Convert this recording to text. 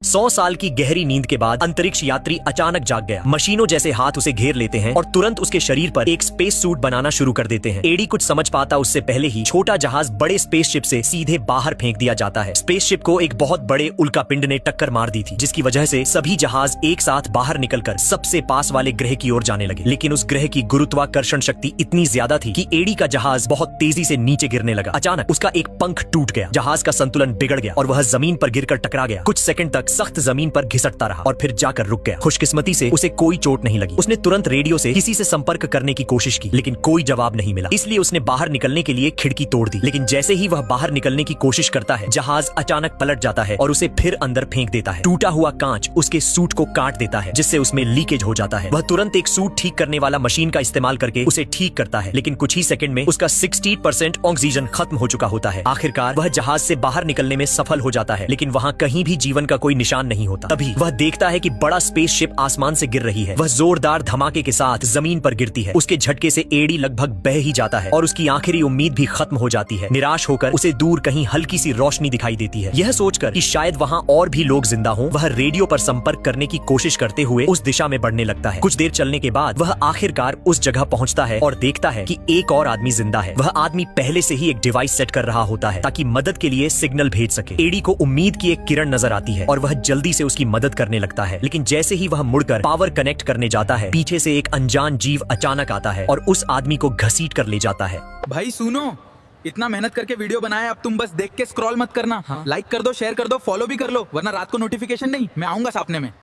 100 साल की गहरी नींद के बाद अंतरिक्ष यात्री अचानक जाग गया। मशीनों जैसे हाथ उसे घेर लेते हैं और तुरंत उसके शरीर पर एक स्पेस सूट बनाना शुरू कर देते हैं। एडी कुछ समझ पाता उससे पहले ही छोटा जहाज बड़े स्पेसशिप से सीधे बाहर फेंक दिया जाता है। स्पेसशिप को एक बहुत बड़े उल्कापिंड ने टक्कर मार दी थी, जिसकी वजह से सभी जहाज एक साथ बाहर निकलकर सबसे पास वाले ग्रह की ओर जाने लगे। लेकिन उस ग्रह की गुरुत्वाकर्षण शक्ति इतनी ज्यादा थी कि एडी का जहाज बहुत तेजी से नीचे गिरने लगा। अचानक उसका एक पंख टूट गया, जहाज का संतुलन बिगड़ गया और वह जमीन पर गिरकर टकरा गया। कुछ सेकंड तक सख्त जमीन पर घिसटता रहा और फिर जाकर रुक गया। खुशकिस्मती से उसे कोई चोट नहीं लगी। उसने तुरंत रेडियो से किसी से संपर्क करने की कोशिश की, लेकिन कोई जवाब नहीं मिला। इसलिए उसने बाहर निकलने के लिए खिड़की तोड़ दी। लेकिन जैसे ही वह बाहर निकलने की कोशिश करता है, जहाज अचानक पलट जाता है और उसे फिर अंदर फेंक देता है। टूटा हुआ कांच उसके सूट को काट देता है, जिससे उसमें लीकेज हो जाता है। वह तुरंत एक सूट ठीक करने वाला मशीन का इस्तेमाल करके उसे ठीक करता है, लेकिन कुछ ही सेकंड में उसका 60% ऑक्सीजन खत्म हो चुका होता है। आखिरकार वह जहाज से बाहर निकलने में सफल हो जाता है, लेकिन वहां कहीं भी जीवन का कोई निशान नहीं होता। तभी वह देखता है कि बड़ा स्पेसशिप आसमान से गिर रही है। वह जोरदार धमाके के साथ जमीन पर गिरती है। उसके झटके से एडी लगभग बह ही जाता है और उसकी आखिरी उम्मीद भी खत्म हो जाती है। निराश होकर उसे दूर कहीं हल्की सी रोशनी दिखाई देती है। यह सोचकर कि शायद वहां और भी लोग जिंदा हों, वह रेडियो पर संपर्क करने की कोशिश करते हुए उस दिशा में बढ़ने लगता है। कुछ देर चलने के बाद वह आखिरकार उस जगह पहुंचता है और देखता है कि एक और आदमी जिंदा है। वह आदमी पहले से ही एक डिवाइस सेट कर रहा होता है ताकि मदद के लिए सिग्नल भेज सके। एडी को उम्मीद की एक किरण नजर आती है और वह जल्दी से उसकी मदद करने लगता है। लेकिन जैसे ही वह मुड़कर पावर कनेक्ट करने जाता है, पीछे से एक अनजान जीव अचानक आता है और उस आदमी को घसीट कर ले जाता है। भाई सुनो, इतना मेहनत करके वीडियो बनाया, अब तुम बस देख के स्क्रॉल मत करना। लाइक कर दो, शेयर कर दो, फॉलो भी कर लो, वरना रात को नोटिफिकेशन नहीं, मैं आऊंगा सपने में।